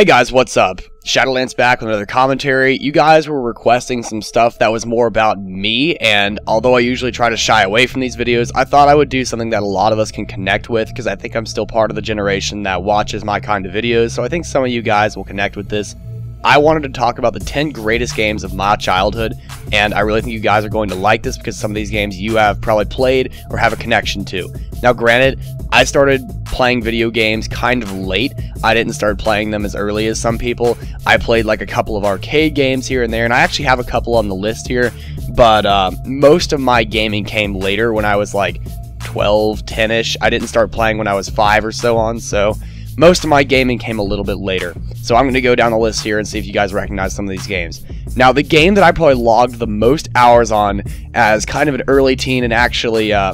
Hey guys, what's up? Shadowlands back with another commentary. You guys were requesting some stuff that was more about me, and although I usually try to shy away from these videos, I thought I would do something that a lot of us can connect with, because I think I'm still part of the generation that watches my kind of videos, so I think some of you guys will connect with this. I wanted to talk about the 10 greatest games of my childhood, and I really think you guys are going to like this because some of these games you have probably played or have a connection to. Now granted, I started playing video games kind of late. I didn't start playing them as early as some people. I played like a couple of arcade games here and there, and I actually have a couple on the list here, but most of my gaming came later when I was like 12, 10-ish. I didn't start playing when I was 5 or so on, so most of my gaming came a little bit later. So I'm going to go down the list here and see if you guys recognize some of these games. Now, the game that I probably logged the most hours on as kind of an early teen, and actually, I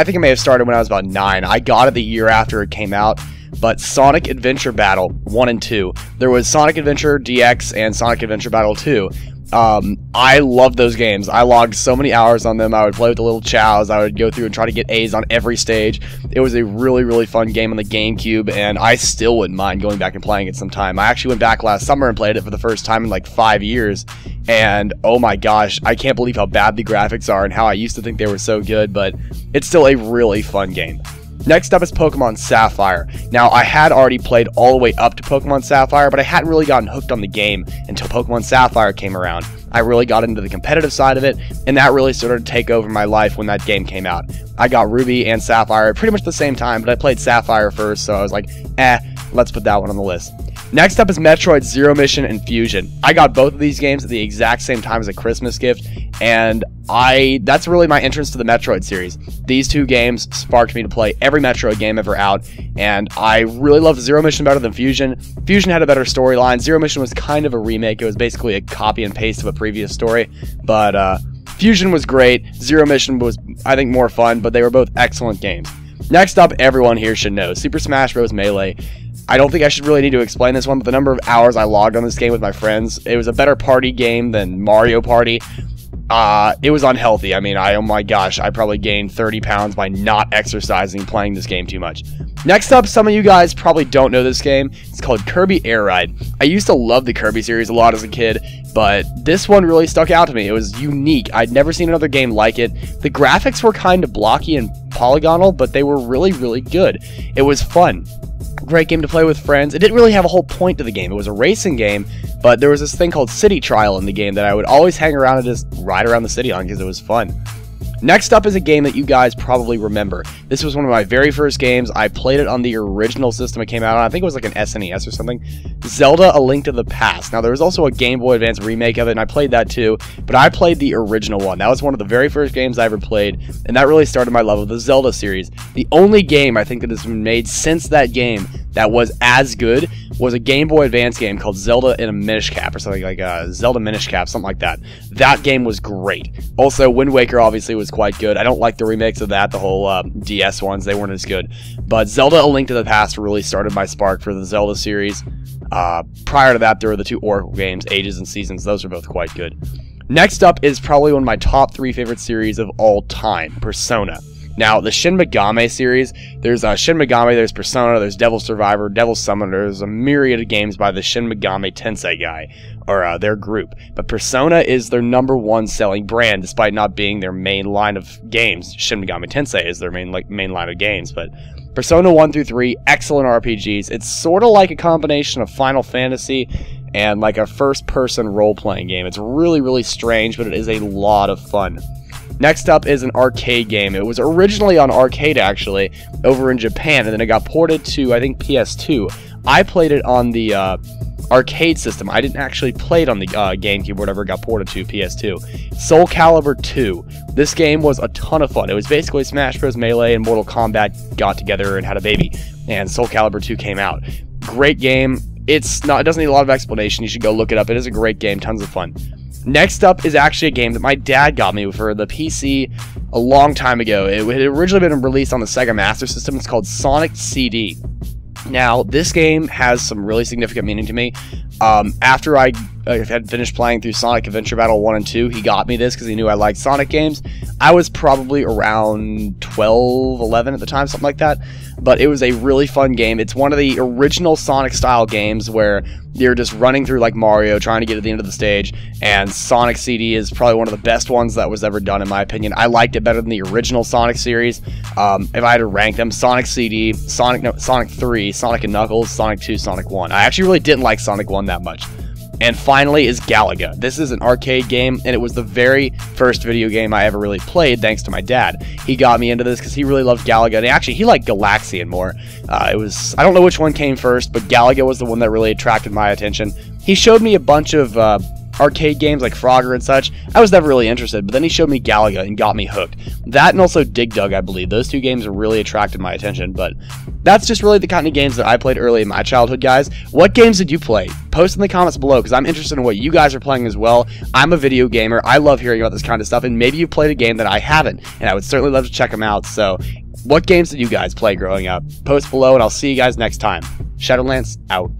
think it may have started when I was about 9. I got it the year after it came out, but Sonic Adventure Battle 1 and 2. There was Sonic Adventure DX and Sonic Adventure Battle 2. I loved those games. I logged so many hours on them. I would play with the little chows. I would go through and try to get A's on every stage. It was a really, really fun game on the GameCube, and I still wouldn't mind going back and playing it sometime. I actually went back last summer and played it for the first time in like 5 years, and oh my gosh, I can't believe how bad the graphics are and how I used to think they were so good, but it's still a really fun game. Next up is Pokemon Sapphire. Now, I had already played all the way up to Pokemon Sapphire, but I hadn't really gotten hooked on the game until Pokemon Sapphire came around. I really got into the competitive side of it, and that really started to take over my life when that game came out. I got Ruby and Sapphire pretty much at the same time, but I played Sapphire first, so I was like, let's put that one on the list. Next up is Metroid Zero Mission and Fusion. I got both of these games at the exact same time as a Christmas gift, and that's really my entrance to the Metroid series. These two games sparked me to play every Metroid game ever out, and I really loved Zero Mission better than Fusion. Fusion had a better storyline. Zero Mission was kind of a remake. It was basically a copy and paste of a previous story, but Fusion was great. Zero Mission was, I think, more fun, but they were both excellent games. Next up, everyone here should know, Super Smash Bros. Melee. I don't think I should really need to explain this one, but the number of hours I logged on this game with my friends, it was a better party game than Mario Party. It was unhealthy. I mean, oh my gosh, I probably gained 30 pounds by not exercising playing this game too much. Next up, some of you guys probably don't know this game. It's called Kirby Air Ride. I used to love the Kirby series a lot as a kid, but this one really stuck out to me. It was unique. I'd never seen another game like it. The graphics were kind of blocky and polygonal, but they were really, really good. It was fun. Great game to play with friends. It didn't really have a whole point to the game. It was a racing game, but there was this thing called City Trial in the game that I would always hang around and just ride around the city on because it was fun. Next up is a game that you guys probably remember. This was one of my very first games. I played it on the original system it came out on. I think it was like an SNES or something. Zelda: A Link to the Past. Now, there was also a Game Boy Advance remake of it, and I played that too, but I played the original one. That was one of the very first games I ever played, and that really started my love of the Zelda series. The only game I think that has been made since that game that was as good was a Game Boy Advance game called Zelda in a Minish Cap, or something like Zelda Minish Cap, something like that. That game was great. Also, Wind Waker obviously was quite good. I don't like the remakes of that, the whole DS ones, they weren't as good. But Zelda: A Link to the Past really started my spark for the Zelda series. Prior to that, there were the two Oracle games, Ages and Seasons. Those are both quite good. Next up is probably one of my top 3 favorite series of all time, Persona. Now, the Shin Megami series, there's Shin Megami, there's Persona, there's Devil Survivor, Devil Summoner, there's a myriad of games by the Shin Megami Tensei guy, or their group. But Persona is their #1 selling brand, despite not being their main line of games. Shin Megami Tensei is their main line of games, but Persona 1 through 3, excellent RPGs. It's sort of like a combination of Final Fantasy and like a first-person role-playing game. It's really, really strange, but it is a lot of fun. Next up is an arcade game. It was originally on arcade, actually, over in Japan, and then it got ported to, I think, PS2. I played it on the arcade system. I didn't actually play it on the GameCube, whatever it got ported to, PS2. Soul Calibur 2. This game was a ton of fun. It was basically Smash Bros. Melee and Mortal Kombat got together and had a baby, and Soul Calibur 2 came out. Great game. It doesn't need a lot of explanation. You should go look it up. It is a great game, tons of fun. Next up is actually a game that my dad got me for the PC a long time ago. It had originally been released on the Sega Master System. It's called Sonic CD. Now, this game has some really significant meaning to me. After I had finished playing through Sonic Adventure Battle 1 and 2. He got me this because he knew I liked Sonic games. I was probably around 12, 11 at the time, something like that. But it was a really fun game. It's one of the original Sonic-style games where you're just running through like Mario, trying to get to the end of the stage, and Sonic CD is probably one of the best ones that was ever done, in my opinion. I liked it better than the original Sonic series. If I had to rank them, Sonic CD, Sonic 3, Sonic and Knuckles, Sonic 2, Sonic 1. I actually really didn't like Sonic 1 that much. And finally is Galaga. This is an arcade game, and it was the very first video game I ever really played, thanks to my dad. He got me into this because he really loved Galaga, and actually, he liked Galaxian more. I don't know which one came first, but Galaga was the one that really attracted my attention. He showed me a bunch of arcade games like Frogger and such. I was never really interested, but then he showed me Galaga and got me hooked. That and also Dig Dug, I believe. Those two games really attracted my attention, but that's just really the kind of games that I played early in my childhood, guys. What games did you play? Post in the comments below, because I'm interested in what you guys are playing as well. I'm a video gamer. I love hearing about this kind of stuff, and maybe you played a game that I haven't, and I would certainly love to check them out. So, what games did you guys play growing up? Post below, and I'll see you guys next time. Shadowlands, out.